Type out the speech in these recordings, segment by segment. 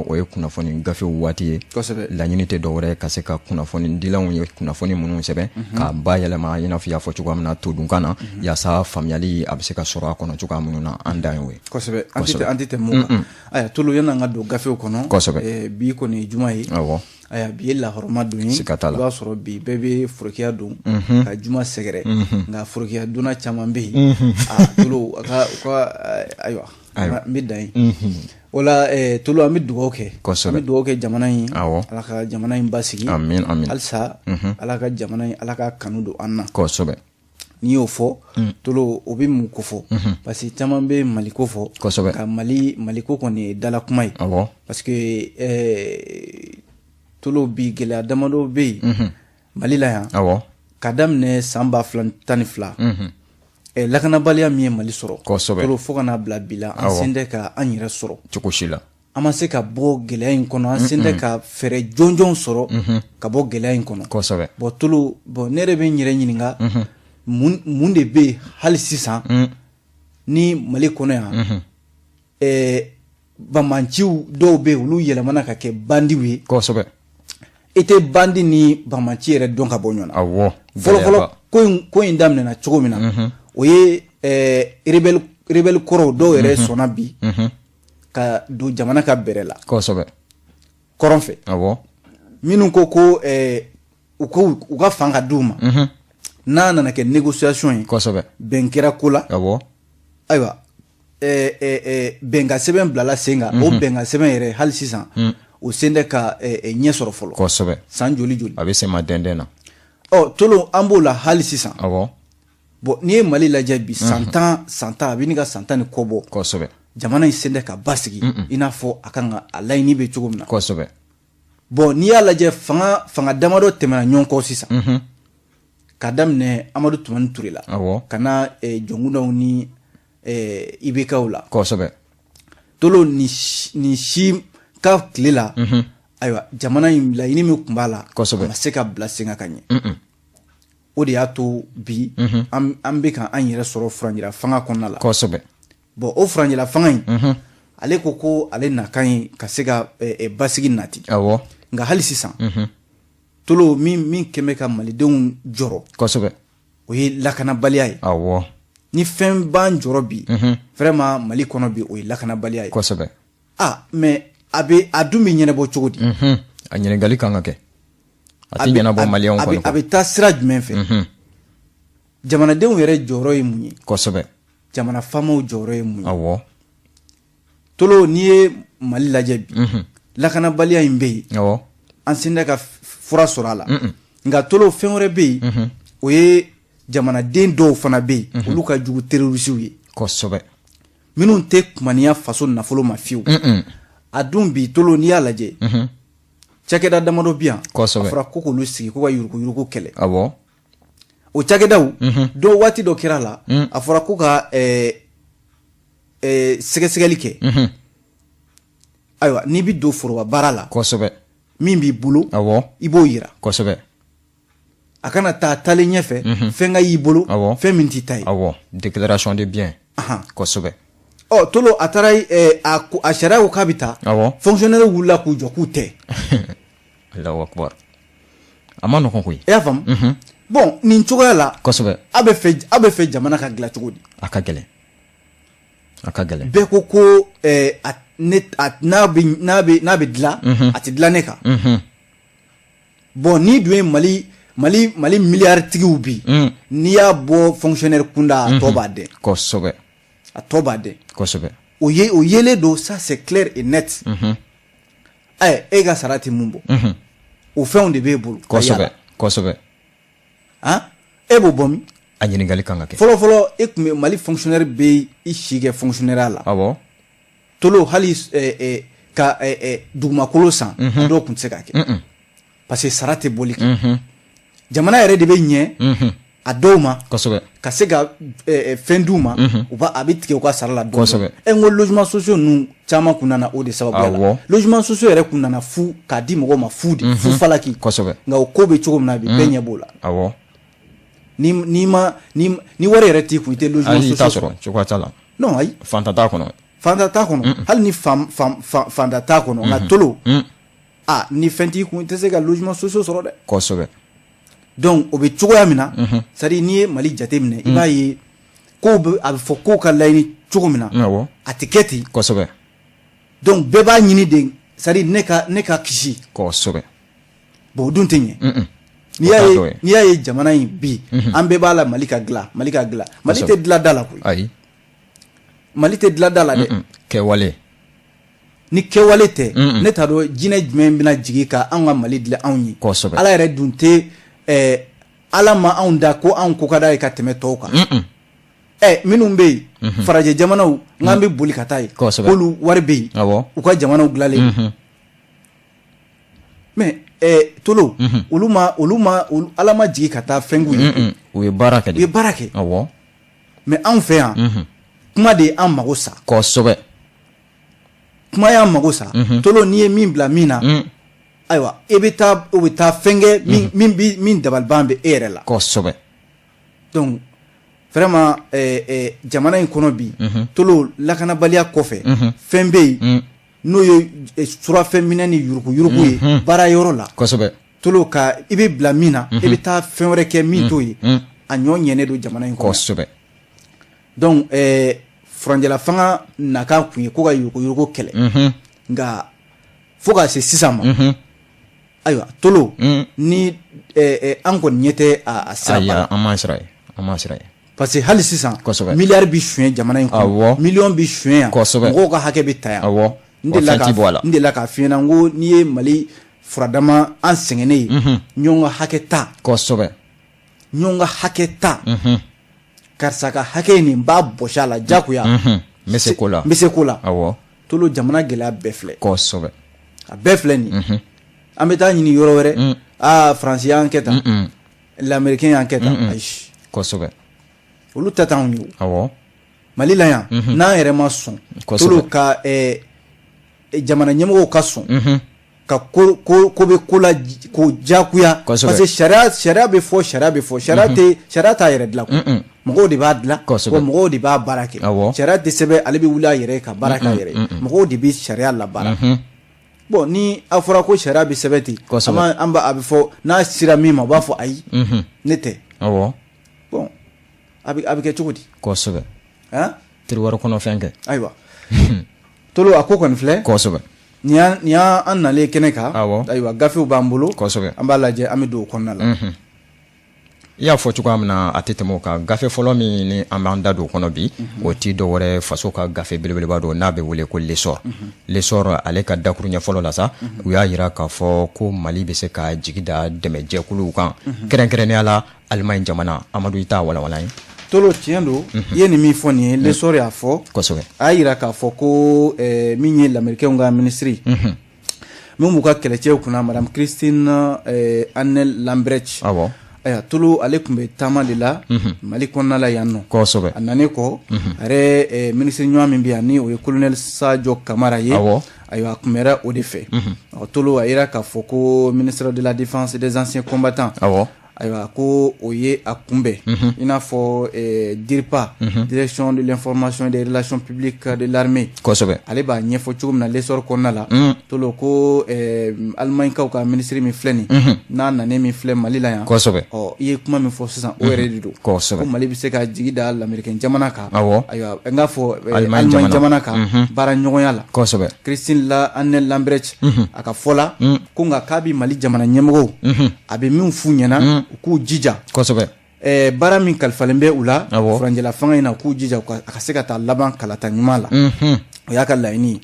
o ye kunnafoni gafe waati ye laɲini tɛ dɔwɛrɛ ka se ka kunnafoni dilanw ye kunnafoni minnu sɛbɛn ka bayɛlɛma i n'a fɔ y'a fɔ cogoya min na todunkan na yaasa faamuyali a bɛ se ka sɔrɔ a kɔnɔ cogoya minnu na an dan y'o ye. Kosɛbɛ an tɛ tɛmɛ mun kan. Aya Tolo yanni an ka don gafew kɔnɔ bi kɔni ye juma ye. Awɔ. Aya bi ye lahɔrɔma don ye. Siga t'a la. I b'a sɔrɔ bi bɛɛ bɛ forokiya don ka juma sɛgɛrɛ nka forokiya donna caman bɛ yen. Tolo ayiwa n bɛ dan ye. O la Tolo an bɛ dugawu kɛ. Kosɛbɛ. An bɛ dugawu kɛ jamana in. Awɔ. Ala ka jamana in basigi. Amin amin. Halisa Ala ka jamana in Ala ka kanu don an na. Kosɛbɛ. N'i y'o fɔ Tolo o bɛ mun ko fɔ parce que caman bɛ Mali ko fɔ. Kosɛbɛ. Ka Mali ko kɔni ye dala kuma ye. Awɔ. Parce que Tolo bi gɛlɛya damadɔ bɛ yen Mali la yan. Awɔ. Ka daminɛ san 2012 lakanabaliya min ye Mali sɔrɔ. Kosɛbɛ. Tolo fo ka n'a bila bi la an sen tɛ ka an yɛrɛ sɔrɔ cogo si la. an ma se ka bɔ gɛlɛya in kɔnɔ an sen tɛ ka fɛɛrɛ jɔnjɔn sɔrɔ ka bɔ gɛlɛya in kɔnɔ. Kosɛbɛ. Bon Tolo ne yɛrɛ bɛ n yɛrɛ ɲininka mun de bɛ yen hali sisan ni Mali kɔnɔ yan bamanciw dɔw bɛ yen olu yɛlɛmana ka kɛ bandiw ye. Kosɛbɛ. I tɛ bandi ni bamanci yɛrɛ dɔn ka bɔ ɲɔgɔn na. Awɔ. Fɔlɔfɔlɔ ko in daminɛna cogo min na o ye rebelle kɔrɔw dɔw yɛrɛ sɔnna bi ka don jamana ka bɛrɛ la. Kosɛbɛ. Kɔrɔn fɛ. Awɔ. Minnu ko u ka fan ka d'u ma n'a nana kɛ négociation ye. Kosɛbɛ. Bɛn kɛra ko la. Awɔ. Ayiwa bɛnka sɛbɛn bilala sen kan o bɛnka sɛbɛn yɛrɛ hali sisan o sen tɛ ka ɲɛ sɔrɔ fɔlɔ. Kosɛbɛ. San joli joli. A bɛ sen ma dɛndɛn na. Tolo an b'o la hali sisan. Awɔ. Bon n'i ye Mali lajɛ bi san tan a bɛ ni ka san tan ni kɔ bɔ. Kosɛbɛ. Jamana in sen tɛ ka basigi i n'a fɔ a kan ka a laɲini bɛ cogo min na. Kosɛbɛ. Bon n'i y'a lajɛ fanga damadɔ tɛmɛna ɲɔgɔn kɔ sisan ka daminɛ Amadu Tumani Ture la. Awɔ. Ka na Jɔnkundaw ni IBKw la. Kosɛbɛ. Tolo ni si ka tile la ayiwa jamana in laɲini min tun b'a la a ma se ka bila sen kan ka ɲɛ. O de y'a to bi an bɛ ka an yɛrɛ sɔrɔ furanjira fanga kɔnɔna la. Kosɛbɛ. Bon o furanjira fanga in ale ko ale nakan ye ka se ka basigi nati. Awɔ. Nka hali sisan Tolo min kɛmɛ ka malidenw jɔrɔ. Kosɛbɛ. O ye lakanabaliya ye. Awɔ. Ni fɛn b'an jɔrɔ bi vraiment Mali kɔnɔ bi o ye lakanabaliya ye. Kosɛbɛ. Mais a dun bɛ ɲɛnabɔ cogo di. A ɲininkali kan ka kɛ. A tɛ ɲɛnabɔ maliyɛnw kɔnɔ. A bɛ taa sira jumɛn fɛ. Jamanadenw yɛrɛ jɔyɔrɔ ye mun ye. Kosɛbɛ. Jamana faamaw jɔyɔrɔ ye mun ye. Awɔ. Tolo n'i ye Mali lajɛ bi lakanabaliya in bɛ yen. Awɔ. An sen tɛ ka fura sɔrɔ a la. Nka Tolo fɛn wɛrɛ bɛ yen o ye jamanaden dɔw fana bɛ yen olu ka jugu terrorisiw ye. Kosɛbɛ. Minnu tɛ kumaniya faso nafolo ma fiyewu. A dun bi Tolo n'i y'a lajɛ cakɛda damadɔ bi yan. Kosɛbɛ. A fɔra ko k'olu sigi ko ka yuruguyurugu kɛlɛ. Awɔ. O cakɛdaw dɔw waati dɔ kɛra la a fɔra ko ka sɛgɛsɛgɛli kɛ. Ayiwa n'i bɛ don foroba baara la. Kosɛbɛ. Min b'i bolo. Awɔ. I b'o yira. Kosɛbɛ. A kana taa taalen ɲɛfɛ fɛn ka y'i bolo fɛn min t'i ta ye. Awɔ. Déclaration de bien. Kosɛbɛ. Tolo a taara a sariya ko k'a bɛ taa. Awɔ. Fonctionnaire wulila k'u jɔ k'u tɛ. Allahu akbar. A ma nɔgɔn koyi. I y'a faamu. Bon nin cogoya la. Kosɛbɛ. A bɛ fɛ jamana ka dilan cogo di. A ka gɛlɛn. A ka gɛlɛn. Bɛɛ ko n'a bɛ dilan a tɛ dilan ne kan. Bon n'i dun ye Mali miliyaritigiw bi n'i y'a bɔ fonctionnaire kunda a tɔ b'a dɛn. Kosɛbɛ. A tɔ b'a dɛn. Kosɛbɛ. O yelen don ça c'est clair et net. E ka sara tɛ mun bɔ. O fɛnw de b'e bolo. Kosɛbɛ. Kosɛbɛ. E b'o bɔ min. A ɲininkali kan ka kɛ. Fɔlɔfɔlɔ e tun bɛ Mali fonctionnaire bɛ i si kɛ fonctionnaire la. Awɔ. Tolo hali ka dugumakolo san dɔw tun tɛ se k'a kɛ. Parce que sara tɛ boli kɛ. Jamana yɛrɛ de bɛ ɲɛ a dɔw ma. Kosɛbɛ. Ka se ka fɛn d'u ma a bɛ tigɛ u ka sara la dɔɔnin. Kosɛbɛ. N ko logement sociaux ninnu caman kun nana o de sababuya la. Logement sociaux yɛrɛ kun nana fu k'a di mɔgɔw ma fu de fu falaki. Kosɛbɛ. Nka o ko bɛ cogo min na bi bɛɛ ɲɛ b'o la. Awɔ. Ni wari yɛrɛ t'i kun i tɛ logement sociaux. Ayi i t'a sɔrɔ cogoya t'a la. Non ayi. Fantan t'a kɔnɔ. fanda t'a kɔnɔ hali ni fanda t'a kɔnɔ nka tolo ni fɛn t'i kun i tɛ se ka logement sociaux sɔrɔ dɛ kosɛbɛ donc o bɛ cogoya min na c'est à dire n'i ye Mali jate minɛ i b'a ye a bɛ fɔ kow ka laɲini cogo min na a tɛ kɛ ten kosɛbɛ donc bɛɛ b'a ɲini de c'est à dire ne ka kisi kosɛbɛ bon o dun tɛ ɲɛ n'i y'a ye jamana in bi an bɛɛ b'a la Mali ka dilan Mali tɛ dilan da la koyi ayi Mali tɛ dilan da la dɛ kɛwale ni kɛwale tɛ ne t'a dɔn jinɛ jumɛn bɛna jigin ka anw ka Mali dilan anw ye kosɛbɛ ala yɛrɛ dun tɛ ala ma anw da ko anw ko ka d'a ye ka tɛmɛ tɔw kan minnu bɛ yen farajɛ jamanaw n'an bɛ boli ka taa yen k'olu wari bɛ yen u ka jamanaw dilanlen mais tolo olu ma ala ma jigin ka taa fɛn k'u ye u ye baara kɛ mais anw fɛ yan kuma de y'an mago sa kosɛbɛ kuma y'an mago sa tolo n'i ye min bila min na ayiwa o bɛ taa fɛn kɛ min dabaliban bɛ e yɛrɛ la kosɛbɛ donc vraiment jamana in kɔnɔ bi tolo lakanabaliya kɔfɛ fɛn bɛ yen n'o ye surafɛn minɛ ni yuruku ye baara yɔrɔ la kosɛbɛ tolo i bɛ bila min na i bɛ taa fɛn wɛrɛ kɛ min t'o ye a ɲɔ ɲɛnen don jamana in kɔnɔ kosɛbɛ donc furanjɛla fanga nakan kun ye ko ka yuruku kɛlɛ nka fo ka se sisan ma ayiwa tolo ni an kɔni ɲɛ tɛ a sira ba an ma sira ye parce que hali sisan miliyari bi suɲɛ jamana in kɔnɔ miliyɔn bi suɲɛ yan mɔgɔw ka hakɛ bɛ ta yan n delila k'a f'i ɲɛna n ko n'i ye Mali furadama an sɛgɛnnen ye ɲɔgɔn ka hakɛ ta ɲɔgɔn ka hakɛ ta karisa ka hakɛ nin b'a bɔsi a la jagoya n bɛ se ko la tolo jamana gɛlɛya bɛɛ filɛ a bɛɛ filɛ nin an bɛ taa ɲini yɔrɔ wɛrɛ faransi y'an kɛ tan l'américain y'an kɛ tan ayi olu tɛ t'anw ye Mali la yan n'an yɛrɛ ma sɔn tolo ka jamana ɲɛmɔgɔw ka sɔn ka ko bɛ ko la ko jagoya parce que sariya bɛ fɔ sariya t'a yɛrɛ dilan mɔgɔw de b'a dilan wa mɔgɔw de b'a baara kɛ sariya tɛ sɛbɛn ale bɛ wuli a yɛrɛ ka baara kɛ a yɛrɛ mɔgɔw de bɛ sariya labaara bon ni a fɔra ko sariya bɛ sɛbɛn ten a bɛ fɔ n'a sera min ma u b'a fɔ ayi ne tɛ bon a bɛ kɛ cogo di kosɛbɛ teri kɔnɔ fɛn kɛ ayiwa tolo a ko kɔni filɛ nin y'an nalen kɛnɛ kan ayiwa gafew b'an bolo an b'a lajɛ an bɛ don o kɔnɔna la i y'a fɔ cogoya min na a tɛ tɛmɛ o kan gafe fɔlɔ min ni an b'an da don o kɔnɔ bi o tɛ dɔ wɛrɛ faso ka gafe belebeleba don n'a bɛ wele ko lesor ale ka dakuru ɲɛ fɔlɔ la sa u y'a jira k'a fɔ ko Mali bɛ se ka jigi da dɛmɛjɛkuluw kan kɛrɛnkɛrɛnnenya la Alimaɲi jamana Amadu i t'a walawala ye tolo tiɲɛ don i ye nin min fɔ nin ye lesor y'a fɔ a y'a jira k'a fɔ ko min ye lamɛrikɛnw ka minisiri min b'u ka kɛlɛcɛw kunna madame Christine Anne Lambrecht tolo ale tun bɛ taama de la Mali kɔnɔna la yan nɔ a nanen kɔ a yɛrɛ minisiri ɲuman min bɛ yan ni o ye colonel Sadio Kamara ye ayiwa a tun bɛra o de fɛ tolo a yira k'a fɔ ko ministre de la défense et des anciens combattants ayiwa ko o ye a kunbɛn i n'a fɔ DIRPA direction de l'information et des relations publiques de l'armée ale b'a ɲɛfɔ cogo min na lesor kɔnɔna la tolo ko Alimaɲikaw ka ministre min filɛ nin n'a nanen min filɛ Mali la yan i ye kuma min fɔ sisan o yɛrɛ de don ko Mali bɛ se ka jigi da lamɛrikɛn jamana kan ayiwa n k'a fɔ Alimaɲi jamana kan baara ɲɔgɔnya la Christine Anne Lambrecht a ka fɔ la ko nka k'a bɛ Mali jamana ɲɛmɔgɔw a bɛ min f'u ɲɛna u k'u jija baara min kalifalen bɛ u la furanjɛla fanga in na u k'u jija a ka se ka taa laban kalata ɲuman la o y'a ka laɲini ye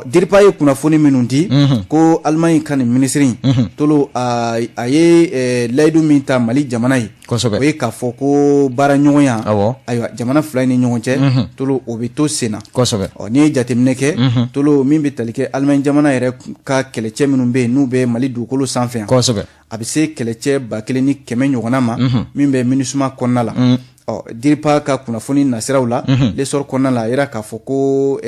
DIRPA ye kunnafoni minnu di ko Alimaɲi ka nin minisiri tolo a ye layidu min ta Mali jamana ye o ye k'a fɔ ko baara ɲɔgɔnya ayiwa jamana fila in ni ɲɔgɔn cɛ tolo o bɛ to sen na n'i ye jateminɛ kɛ tolo min bɛ tali kɛ Alimaɲi jamana yɛrɛ ka kɛlɛcɛ minnu bɛ yen n'u bɛ Mali dugukolo sanfɛ yan a bɛ se kɛlɛcɛ 1000 ni 100 ɲɔgɔnna ma min bɛ MINUSMA kɔnɔna la diripa ka kunnafoni nasiraw la lesor kɔnɔna la yira k'a fɔ ko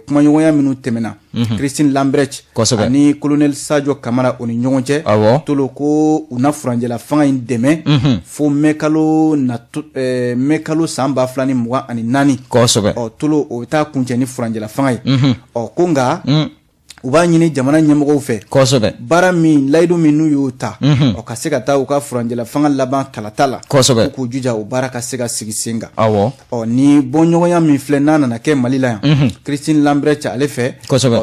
kumaɲɔgɔnya minnu tɛmɛna Christine Lambrecht ani colonel Sadio Kamara o ni ɲɔgɔn cɛ tolo ko u na furanjɛla fanga in dɛmɛ fo mɛkalo san 2024 tolo o bɛ taa kuncɛ ni furanjɛla fanga ye ko nka u b'a ɲini jamana ɲɛmɔgɔw fɛ baara min layidu min n'u y'o ta ka se ka taa u ka furanjɛla fanga laban kalata la k'u juja o baara ka se ka sigi sen kan ni bɔɲɔgɔnya min filɛ n'a nana kɛ Mali la yan Christine Lambrecht ale fɛ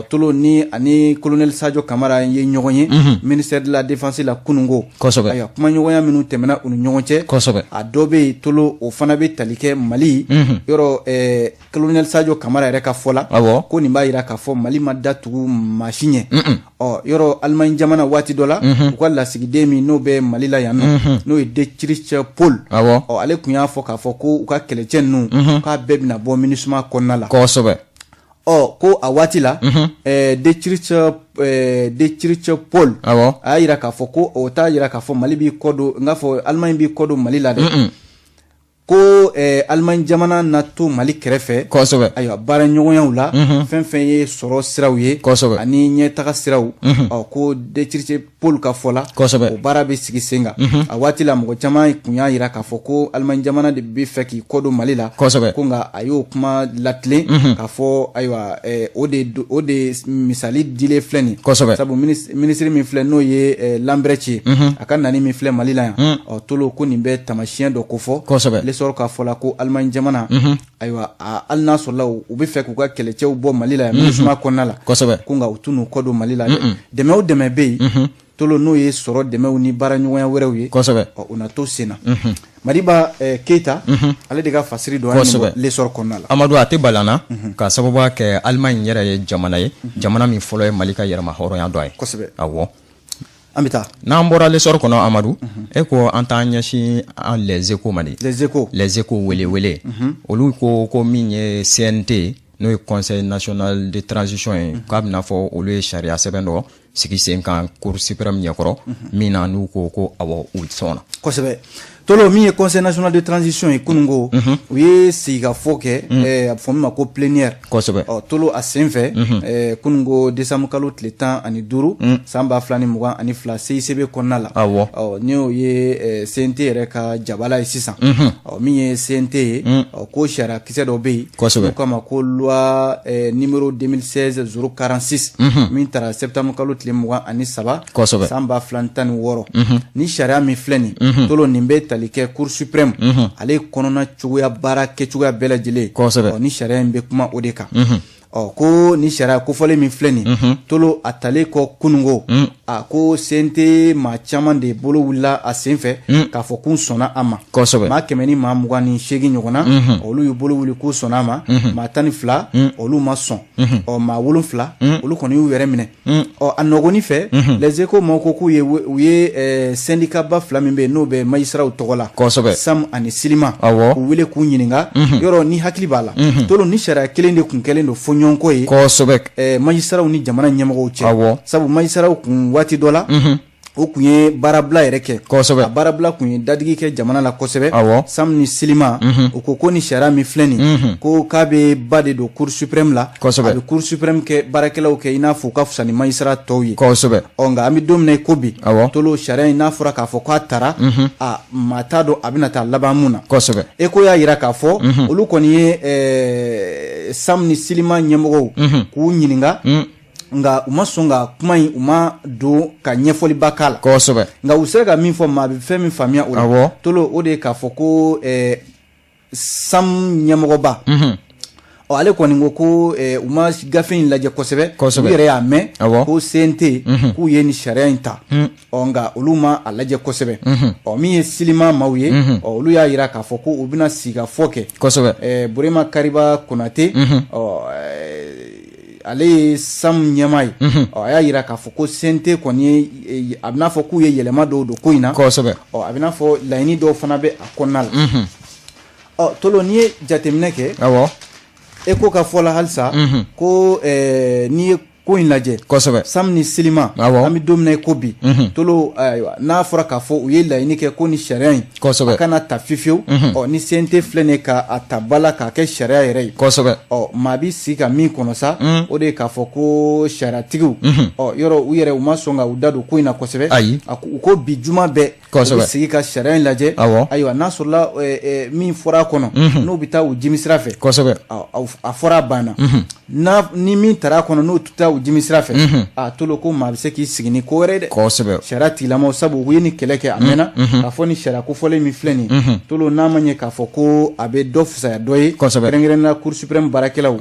tolo ni ani colonel Sadio Kamara ye ɲɔgɔn ye ministère de la défense la kunungo ayiwa kumaɲɔgɔnya minnu tɛmɛna u ni ɲɔgɔn cɛ a dɔ bɛ yen tolo o fana bɛ tali kɛ Mali yɔrɔ colonel Sadio Kamara yɛrɛ ka fɔ la ko nin b'a jira k'a fɔ Mali ma datugu machine yɔrɔ Allemagne jamana waati dɔ la u ka lasigiden min n'o bɛ Mali la yan n'o ye Dietrich Pol ale tun y'a fɔ k'a fɔ ko u ka kɛlɛcɛ ninnu k'a bɛɛ bɛna bɔ MINUSMA kɔnɔna la ko a waati la Dietrich Pol a y'a jira k'a fɔ ko o t'a jira k'a fɔ Mali b'i kɔ don n k'a fɔ Allemagne b'i kɔ don Mali la dɛ ko Allemagne jamana na to Mali kɛrɛfɛ ayiwa baara ɲɔgɔnyaw la fɛn fɛn ye sɔrɔ siraw ye ani ɲɛtaga siraw ko Dietrich Pol ka fɔ la o baara bɛ sigi sen kan a waati la mɔgɔ caman kun y'a jira k'a fɔ ko Allemagne jamana de bɛ fɛ k'i kɔ don Mali la ko nka a y'o kuma latilen k'a fɔ ayiwa o de misali dilen filɛ nin sabu minisiri min filɛ n'o ye Lambrecht ye a ka nani min filɛ Mali la yan tolo ko nin bɛ tamasiyɛn dɔ ko fɔ sɔrɔ k'a fɔ la ko Allemagne jamana ayiwa hali n'a sɔrɔla u bɛ fɛ k'u ka kɛlɛcɛw bɔ Mali la MINUSMA kɔnɔna la ko nka u t'u n'u kɔ don Mali la dɛmɛ o dɛmɛ bɛ yen tolo n'o ye sɔrɔ dɛmɛw ni baara ɲɔgɔnya wɛrɛw ye u na to sen na Madiba Keita ale de ka fasiri dɔ an lesɔrɔ kɔnɔna la Amadu a tɛ balana ka sababu kɛ Allemagne yɛrɛ ye jamana ye jamana min fɔlɔ ye Mali ka yɛrɛma hɔrɔnya dɔ ye awɔ an bɛ taa n'an bɔra lesɔrɔ kɔnɔ Amadu e ko an t'an ɲɛsin an les échos ma de les échos wele olu ko min ye CNT n'o ye Conseil national de transition ye k'a bɛna fɔ olu ye sariya sɛbɛn dɔ sigi sen kan Cour suprême ɲɛkɔrɔ min na n'u ko awɔ u sɔnna kosɛbɛ tolo min ye Conseil national de transition ye kunungo u ye sigikafɔ kɛ a bɛ fɔ min ma ko plénière tolo a sen fɛ kunungo décembre kalo tile 15 san 2022 CICB kɔnɔna la ni o ye CNT yɛrɛ ka jabala ye sisan min ye CNT ye ko sariya kisɛ dɔ bɛ yen n'o k'a ma ko loi numéro 2016-046 min taara septembre kalo tile 23 san 2016 ni sariya min filɛ nin tolo nin bɛ tali kɛ Cour suprême ale kɔnɔna cogoya baara kɛcogoya bɛɛ lajɛlen ni sariya in bɛ kuma o de kan ko ni sariya kofɔlen min filɛ nin tolo a talen kɔ kunungo a ko CNT maa caman de bolo wulila a sen fɛ k'a fɔ k'u sɔnna a ma maa 100 ni maa 28 ɲɔgɔnna olu y'u bolo wuli k'u sɔnna a ma maa 12 olu ma sɔn maa 7 olu kɔni y'u yɛrɛ minɛ a nɔgɔnin fɛ les échos maaw ko k'u ye syndicat ba 2 min bɛ yen n'o bɛ magistrats tɔgɔ la Sam ani Silima k'u wele k'u ɲininka yɔrɔ ni hakili b'a la tolo ni sariya kelen de kun kɛlen don fo ɲɔgɔnko ye magistrats ni jamana ɲɛmɔgɔw cɛ sabu magistrats kun waati dɔ la o kun ye baarabila yɛrɛ kɛ a baarabila kun ye dadigi kɛ jamana la kosɛbɛ Sam ni Silima o ko ni sariya min filɛ nin ko k'a bɛ ba de don Cour suprême la a bɛ Cour suprême kɛ baarakɛlaw kɛ i n'a fɔ u ka fisa ni magistrat tɔw ye nka an bɛ don min na i ko bi tolo sariya in n'a fɔra k'a fɔ k'a taara maa t'a dɔn a bɛna taa laban mun na e ko y'a jira k'a fɔ olu kɔni ye Sam ni Silima ɲɛmɔgɔw k'u ɲininka nga u ma sɔn ka kuma in u ma don ka ɲɛfɔliba k'a la nka u sera ka min fɔ maa bɛ fɛn min faamuya o la tolo o de ye k'a fɔ ko Sam ɲɛmɔgɔba ale kɔni ko u ma gafe in lajɛ kosɛbɛ u yɛrɛ y'a mɛn ko CNT k'u ye ni sariya in ta nka olu ma a lajɛ kosɛbɛ min ye Silima maaw ye olu y'a jira k'a fɔ ko u bɛna sigikafɔ kɛ Burema Kariba Konate ale ye Sam ɲɛma ye a y'a jira k'a fɔ ko CNT kɔni ye a bɛna fɔ k'u ye yɛlɛma dɔw don ko in na a bɛna fɔ laɲini dɔw fana bɛ a kɔnɔna la tolo n'i ye jateminɛ kɛ e ko ka fɔ la halisa ko n'i ye ko in lajɛ kosɛbɛ sam ni silima an bɛ don min na i ko bi tolo ayiwa n'a fɔra k'a fɔ u ye laɲini kɛ ko ni sariya in kosɛbɛ a kana ta fiyewu ni CNT filɛ nin ye k'a ta ba la k'a kɛ sariya yɛrɛ ye kosɛbɛ maa bi sigi ka min kɔnɔ sa o de ye k'a fɔ ko sariyatigiw yɔrɔ u yɛrɛ u ma sɔn ka u da don ko in na kosɛbɛ ayi u ko bi juma bɛɛ u bɛ sigi ka sariya in lajɛ ayiwa n'a sɔrɔla min fɔra a kɔnɔ n'u bɛ taa u jimi sira fɛ kosɛbɛ a fɔra a banna ni min taara a kɔnɔ n'u tɛ taa u jimi sira fɛ a tolo ko maa bɛ se k'i sigi ni ko wɛrɛ ye dɛ kosɛbɛ sariya tigilamaw sabu u ye ni kɛlɛ kɛ a mɛnna k'a fɔ ni sariya kofɔlen min filɛ nin ye tolo n'a ma ɲɛ k'a fɔ ko a bɛ dɔ fisaya dɔ ye kɛrɛnkɛrɛnnenya Cour suprême baarakɛlaw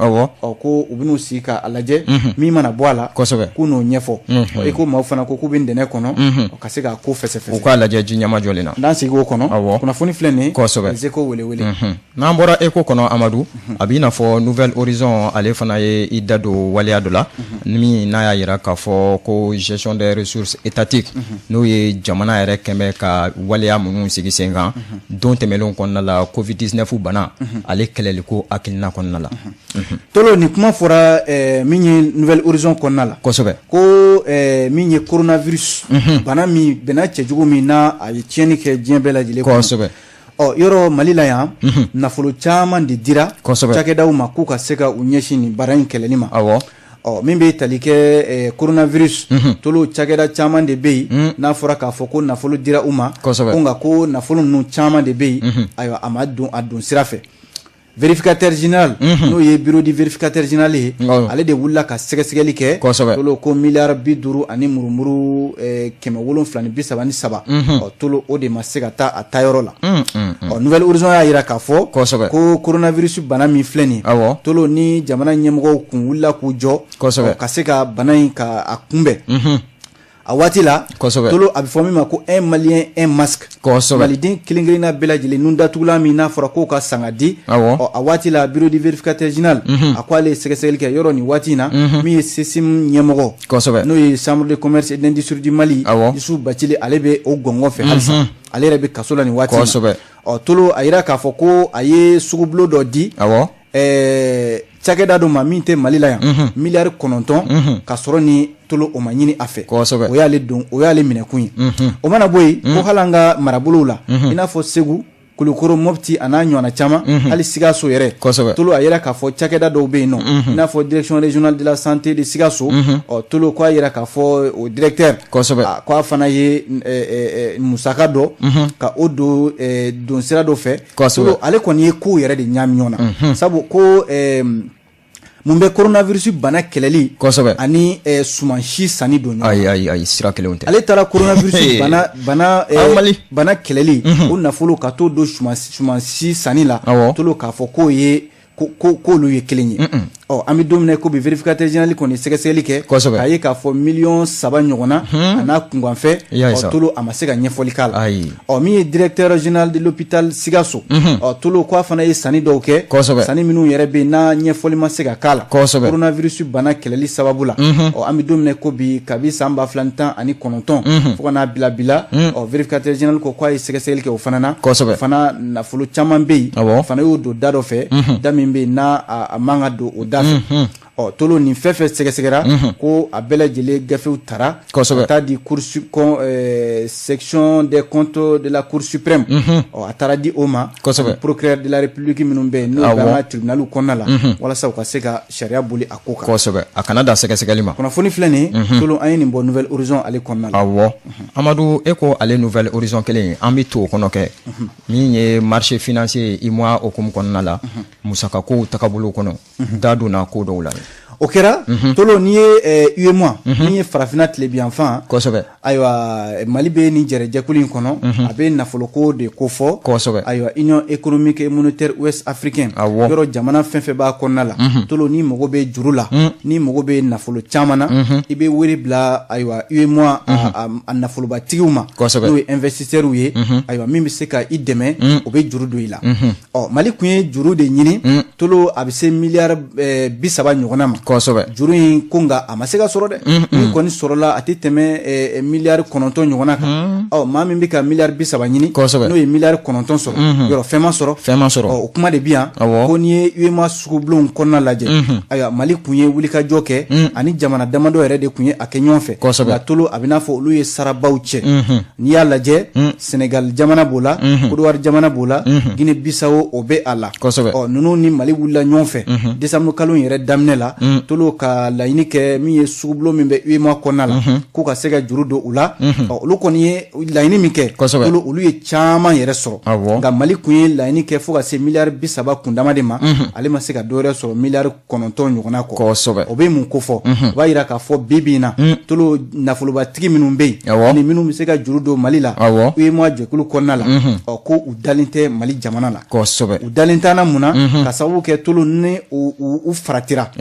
ko u bɛn'u sigi k'a lajɛ min mana bɔ a la k'u n'o ɲɛfɔ i ko maaw fana ko k'u bɛ ntɛnɛ kɔnɔ ka se k'a ko fɛsɛfɛsɛ u k'a lajɛ ji ɲɛma jɔlen na n'an sigi o kɔnɔ kunnafoni filɛ nin ye Seko welewele n'an bɔra Eko kɔnɔ Amadu a b'i n'a fɔ Nouvelle Horizon ale fana ye i da don waleya dɔ la min n'a y'a yira k'a fɔ ko gestion des ressources étatiques n'o ye jamana yɛrɛ kɛmɛ ka waleya minnu sigi sen kan don tɛmɛlenw kɔnɔna la Covid-19 bana ale kɛlɛliko hakilina kɔnɔna la tolo ni kuma fɔra min ye Nouvelle Horizon kɔnɔna la kosɛbɛ ko min ye coronavirus bana min bɛnna cɛjugu min n'a a ye tiɲɛni kɛ diɲɛ bɛɛ lajɛlen kosɛbɛ yɔrɔ Mali la yan nafolo caman de dira cakɛdaw ma k'u ka se ka u ɲɛsin nin baara in kɛlɛli ma min bɛ tali kɛ coronavirus tolo cakɛda caman de bɛ yen n'a fɔra k'a fɔ ko nafolo dira u ma ko nka ko nafolo ninnu caman de bɛ yen ayiwa a ma don a don sira fɛ vérificateur général n'o ye bureau du vérificateur général ye ale de wulila ka sɛgɛsɛgɛli kɛ tolo ko miliyari 50 ani murumuru 733 tolo o de ma se ka taa a taayɔrɔ la Nouvelle Horizon y'a yira k'a fɔ ko coronavirus bana min filɛ nin tolo ni jamana ɲɛmɔgɔw kun wulila k'u jɔ ka se ka bana in ka a kunbɛn a waati la tolo a bɛ fɔ min ma ko un malien un masque maliden kelen-kelenna bɛɛ lajɛlen nun datugulan min n'a fɔra k'o ka sanga di a waati la bureau du vérificateur général a ko ale ye sɛgɛsɛgɛli kɛ yɔrɔ nin waati in na min ye CESIM ɲɛmɔgɔ n'o ye chambre de commerce et d'industrie du Mali Yusu Bacili ale bɛ o gɔngɔn fɛ halisa ale yɛrɛ bɛ kaso la nin waati in na tolo a yira k'a fɔ ko a ye sugubulon dɔ di cakɛda dɔ ma min tɛ Mali la yan miliyari 9 ka sɔrɔ ni tolo o ma ɲini a fɛ o y'ale minɛkun ye o mana bɔ yen ko hali an ka marabolow la i n'a fɔ Segu Kulukoro Mopti a n'a ɲɔgɔnna caman hali Sikaso yɛrɛ tolo a yira k'a fɔ cakɛda dɔw bɛ yen nɔ i n'a fɔ direction régionale de la santé de Sikaso tolo ko a yira k'a fɔ o directeur ko a fana ye musaka dɔ ka o don sira dɔ fɛ tolo ale kɔni ye kow yɛrɛ de ɲami ɲɔgɔn na sabu ko mun bɛ coronavirus bana kɛlɛli ani sumansi sanni don ɲɔgɔn ayi sira kelenw tɛ ale taara coronavirus bana kɛlɛli o nafolo ka t'o don sumansi sanni la tolo k'a fɔ k'o ye k'olu ye kelen ye an bɛ don min na ko bi vérificateur général kɔni sɛgɛsɛgɛli kɛ k'a ye k'a fɔ 3 millions ɲɔgɔnna a n'a kunkanfɛ tolo a ma se ka ɲɛfɔli k'a la min ye directeur régional de l'hôpital Sikaso tolo ko a fana ye sanni dɔw kɛ sanni minnu yɛrɛ bɛ yen n'a ɲɛfɔli ma se ka k'a la coronavirus bana kɛlɛli sababu la an bɛ don min na ko bi kabi san 2019 fo ka n'a bila vérificateur général ko k'a ye sɛgɛsɛgɛli kɛ o fana na fana nafolo caman bɛ yen fana y'o don da dɔ fɛ da min bɛ yen n'a a man ka don o da fɛ tolo nin fɛn fɛn sɛgɛsɛgɛra ko a bɛɛ lajɛlen gafew tara ka taa di section des comptes de la Cour suprême a taara di o ma procureur de la République minnu bɛ yen n'o bɛ an ka tribunal kɔnɔna la walasa u ka se ka sariya boli a ko kan a kana da sɛgɛsɛgɛli ma kunnafoni filɛ nin ye tolo an ye nin bɔ Nouvelle Horizon ale kɔnɔna la Amadu e ko ale Nouvelle Horizon kelen an bɛ to o kɔnɔ kɛ min ye marché financier IMOA hukumu kɔnɔna la musakakow tagabolo kɔnɔ da donna ko dɔw la o kɛra tolo n'i ye UEMOA min ye farafinna tilebiyanfan ayiwa Mali bɛ nin jɛrɛjɛkulu in kɔnɔ a bɛ nafoloko de ko fɔ ayiwa Union économique et monétaire ouest africaine yɔrɔ jamana fɛn fɛn b'a kɔnɔna la tolo n'i mago bɛ juru la n'i mago bɛ nafolo caman na i bɛ wele bila ayiwa UEMOA a nafolobatigiw ma n'o ye investisseurs ye ayiwa min bɛ se ka i dɛmɛ o bɛ juru don i la Mali kun ye juru de ɲini tolo a bɛ se miliyari 30 ɲɔgɔnna ma juru in ko nga a ma se ka sɔrɔ dɛ min kɔni sɔrɔla a tɛ tɛmɛ miliyari 9 ɲɔgɔnna kan maa min bɛ ka miliyari 30 ɲini n'o ye miliyari 9 sɔrɔ yɔrɔ fɛn ma sɔrɔ o kuma de bi yan ko n'i ye UEMOA sugubulon kɔnɔna lajɛ ayiwa Mali kun ye wulikajɔ kɛ ani jamana damadɔ yɛrɛ de kun ye a kɛ ɲɔgɔn fɛ nka tolo a bɛ n'a fɔ olu ye sarabaw cɛ n'i y'a lajɛ Senegal jamana b'o la Côte d'Ivoire jamana b'o la Guinée Bissau o bɛ a la ninnu ni Mali wulila ɲɔgɔn fɛ décembre kalo in yɛrɛ daminɛ la tolo ka laɲini kɛ min ye sugubulon min bɛ UEMOA kɔnɔna la k'u ka se ka juru don u la olu kɔni ye laɲini min kɛ tolo olu ye caman yɛrɛ sɔrɔ nka Mali kun ye laɲini kɛ fo ka se miliyari 30 kundama de ma ale ma se ka dɔ wɛrɛ sɔrɔ miliyari 9 ɲɔgɔnna kɔ o bɛ mun ko fɔ o b'a yira k'a fɔ bi bi in na tolo nafolobatigi minnu bɛ yen ani minnu bɛ se ka juru don Mali la UEMOA jɛkulu kɔnɔna la ko u dalen tɛ Mali jamana la u dalen t'an na mun na ka sababu kɛ tolo ni u faratira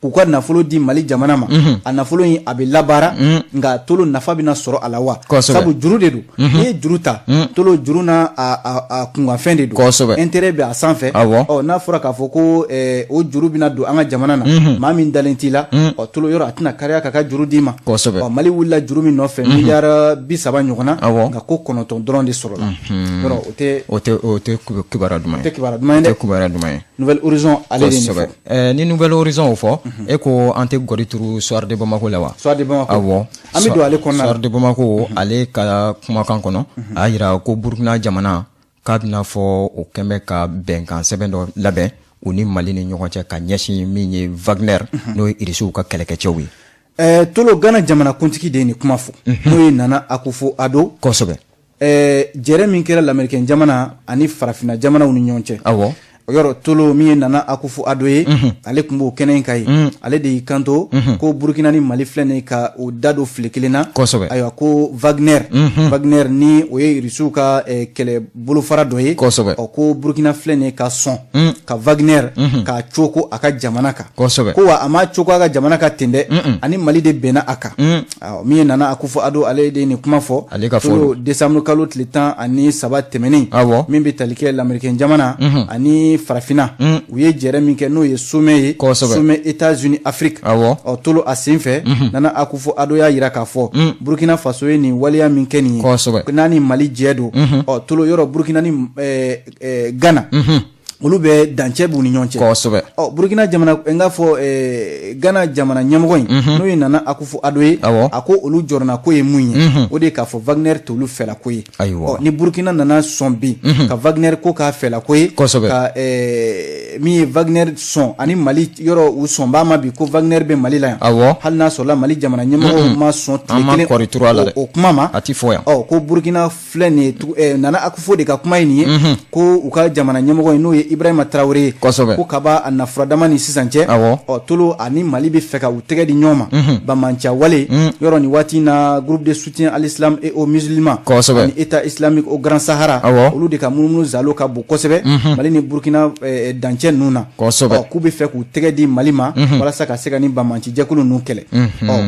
k'u ka nafolo di Mali jamana ma a nafolo in a bɛ labaara nka tolo nafa bɛna sɔrɔ a la wa sabu juru de don n'i ye juru ta tolo juru na a kunkanfɛn de don intérêt bɛ a sanfɛ n'a fɔra k'a fɔ ko o juru bɛna don an ka jamana na maa min dalen t'i la tolo yɔrɔ a tɛna kariya k'a ka juru d'i ma Mali wulila juru min nɔfɛ miliyari 30 ɲɔgɔnna nka ko 9 dɔrɔn de sɔrɔla yɔrɔ o tɛ kibaruya duman ye Nouvelle Horizon ale de nin ni Nouvelle Horizon o fɔ e ko an tɛ gɔri turu Soir de Bamako la wa Soir de Bamako an bɛ don ale kɔnɔna la Soir de Bamako ale ka kumakan kɔnɔ a yira ko Burkina jamana k'a bɛna fɔ o kɛmɛ ka bɛnkan sɛbɛn dɔ labɛn u ni Mali ni ɲɔgɔn cɛ ka ɲɛsin min ye Wagner n'o ye Irisiw ka kɛlɛkɛcɛw ye tolo Gana jamana kuntigi de ye nin kuma fɔ n'o ye Nana Akufo-Addo jɛrɛ min kɛra lamɛrikɛn jamana ani farafinna jamanaw ni ɲɔgɔn cɛ o yɔrɔ tolo min ye Nana Akufo-Addo ye ale tun b'o kɛnɛ in ka ye ale de y'i kanto ko Burkina ni Mali filɛ nin ka o da don file kelen na ayiwa ko Wagner ni o ye Irisiw ka kɛlɛ bolofara dɔ ye ko Burkina filɛ nin ka sɔn ka Wagner k'a co ko a ka jamana kan ko wa a ma co ko a ka jamana kan ten dɛ ani Mali de bɛnna a kan min ye Nana Akufo-Addo ale de ye nin kuma fɔ tolo décembre kalo tile 13 tɛmɛnen min bɛ tali kɛ lamɛrikɛn jamana ani farafina u ye jɛrɛ min kɛ n'o ye sommet ye sommet États-Unis Afrique tolo a sen fɛ Nana Akufo-Addo y'a yira k'a fɔ Burkina Faso ye nin waleya min kɛ nin ye n'a ni Mali jɛ don tolo yɔrɔ Burkina ni Ghana olu bɛ dancɛ b'u ni ɲɔgɔn cɛ Burkina jamana n k'a fɔ Ghana jamana ɲɛmɔgɔ in n'o ye Nana Akufo-Addo ye a ko olu jɔrɔna ko ye mun ye o de ye k'a fɔ Wagner t'olu fɛla ko ye ni Burkina nana sɔn bi ka Wagner ko k'a fɛla ko ye ka min ye Wagner sɔn ani Mali yɔrɔ u sɔnbaa ma bi ko Wagner bɛ Mali la yan hali n'a sɔrɔla Mali jamana ɲɛmɔgɔw ma sɔn tile kelen o kuma ma a ti fɔ yan ko Burkina filɛ nin ye Nana Akufo de ka kuma ye nin ye ko u ka jamana ɲɛmɔgɔ in n'o ye Ibrahima Traoré ko kaba a nafuradama ni sisan cɛ tolo ani Mali bɛ fɛ ka u tɛgɛ di ɲɔgɔn ma Bamancia wale yɔrɔ nin waati na groupe de soutien à l'islam et aux musulmans ani État islamique au Grand Sahara olu de ka munumunu zalo ka bon kosɛbɛ Mali ni Burkina dancɛ ninnu na k'u bɛ fɛ k'u tɛgɛ di Mali ma walasa ka se ka ni Bamanci jɛkulu ninnu kɛlɛ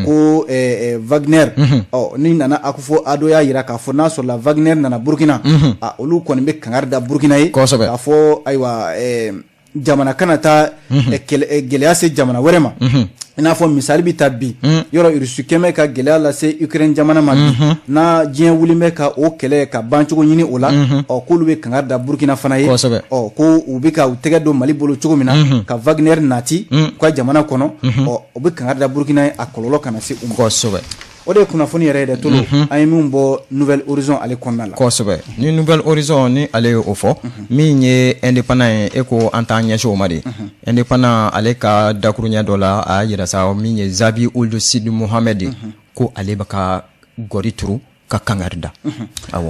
ko Wagner ni Nana Akufo-Addo y'a yira k'a fɔ n'a sɔrɔla Wagner nana Burkina olu kɔni bɛ kangari da Burkina ye k'a fɔ ayiwa jamana kana taa gɛlɛya se jamana wɛrɛ ma i n'a fɔ misali bɛ ta bi yɔrɔ Irisiw kɛmɛ ka gɛlɛya lase Ukraine jamana ma bi n'a diɲɛ wulen bɛ ka o kɛlɛ ka bancogo ɲini o la k'olu bɛ kangari da Burkina fana ye ko u bɛ ka u tɛgɛ don Mali bolo cogo min na ka Wagner nati u ka jamana kɔnɔ u bɛ kangari da Burkina ye a kɔlɔlɔ kana se u ma o de ye kunnafoni yɛrɛ ye dɛ tolo an ye min bɔ Nouvelle Horizon ale kɔnɔna la kosɛbɛ ni Nouvelle Horizon ni ale ye o fɔ min ye indépendant ye e ko an t'an ɲɛsin o ma de indépendant ale ka dakuruɲɛ dɔ la a y'a yira sa min ye Zabi Ould Sidi Mohamed ko ale bɛ ka gɔri turu ka kangari da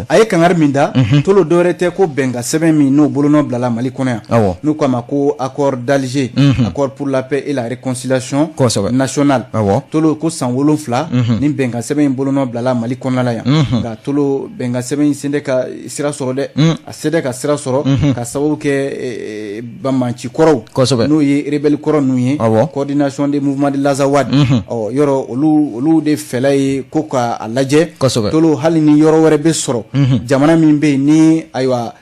a ye kangari min da tolo dɔwɛrɛ tɛ ko bɛnka sɛbɛn min n'o bolonɔ bilala Mali kɔnɔ yan n'u k'a ma ko accord d'Alger accord pour la paix et la réconciliation nationale tolo ko san 7 ni bɛnka sɛbɛn in bolonɔ bilala Mali kɔnɔna la yan nka tolo bɛnka sɛbɛn in sen tɛ ka sira sɔrɔ dɛ a se tɛ ka sira sɔrɔ ka sababu kɛ Bamanci kɔrɔw n'o ye rebelle kɔrɔ ninnu ye coordination des mouvements de l'Azawad yɔrɔ olu de fɛla ye ko k'a lajɛ hali ni yɔrɔ wɛrɛ bɛ sɔrɔ jamana min bɛ yen ni ayiwa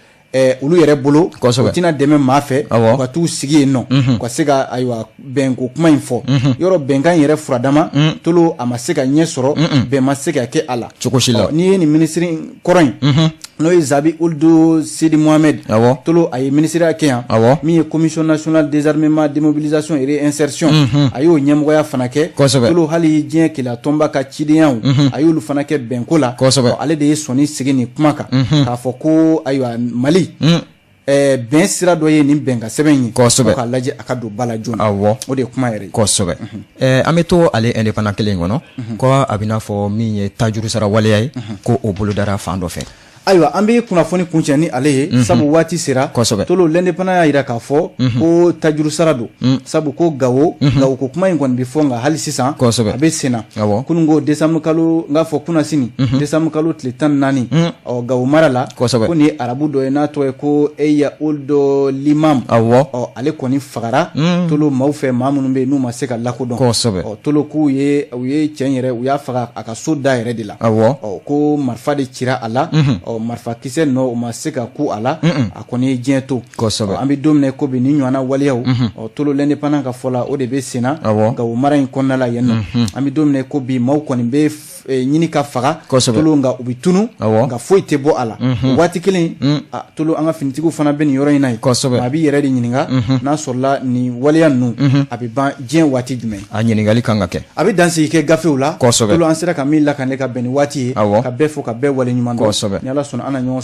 olu yɛrɛ bolo o tina dɛmɛ maa fɛ ka t'u sigi yen nɔ ka se ka ayiwa bɛnko kuma in fɔ yɔrɔ bɛnkan yɛrɛ furadama tolo a ma se ka ɲɛ sɔrɔ bɛn ma se ka kɛ a la cogo si la n'i ye nin minisiri kɔrɔ in n'o ye Zabi Ould Sidi Mohamed tolo a ye minisiriya kɛ yan min ye commission nationale désarmement démobilisation et réinsertion a y'o ɲɛmɔgɔya fana kɛ tolo hali diɲɛ kɛlɛ tɔnba ka cidenyaw a y'olu fana kɛ bɛnko la ale de ye sɔnni sigi nin kuma kan k'a fɔ ko ayiwa Mali bɛn sira dɔ ye nin bɛnka sɛbɛn ye k'a lajɛ a ka don ba la joona o de ye kuma yɛrɛ ye kosɛbɛ an bɛ to ale indépendant kelen kɔnɔ ko a bɛ n'a fɔ min ye tajuru sara waleya ye ko o bolodara fan dɔ fɛ ayiwa an bɛ kunnafoni kuncɛ ni ale ye sabu waati sera tolo l'indépendant y'a jira k'a fɔ ko tajuru sara don sabu ko Gawo ko kuma in kɔni bɛ fɔ nka hali sisan a bɛ sen na kunun ko décembre kalo n k'a fɔ kunasini décembre kalo tile 14 Gawo mara la ko nin ye arabu dɔ ye n'a tɔgɔ ye ko Eya Ould Limam ale kɔni fagara tolo maaw fɛ maa minnu bɛ yen n'u ma se ka lakodɔn tolo k'u ye tiɲɛ yɛrɛ u y'a faga a ka so da yɛrɛ de la ko marifa de cira a la marifa kisɛ nɔ o ma se ka ku a la a kɔni ye diɲɛ to an bɛ don min na ko bi ni ɲɔgɔnna waleyaw tolo l'indépendant ka fɔ la o de bɛ sen na Gawo mara in kɔnɔna la yen nɔ an bɛ don min na ko bi maaw kɔni bɛ ɲini ka faga tolo nka u bɛ tunu nka foyi tɛ bɔ a la waati kelen tolo an ka finitigiw fana bɛ nin yɔrɔ in na yen a b'i yɛrɛ de ɲininka n'a sɔrɔla nin waleya ninnu a bɛ ban diɲɛ waati jumɛn a ɲininkali kan ka kɛ a bɛ dansigi kɛ gafew la tolo an sera ka min lakale ka bɛn ni waati ye ka bɛɛ fo ka bɛɛ waleɲuman dɔn ni Ala sɔnna an na ɲɔgɔn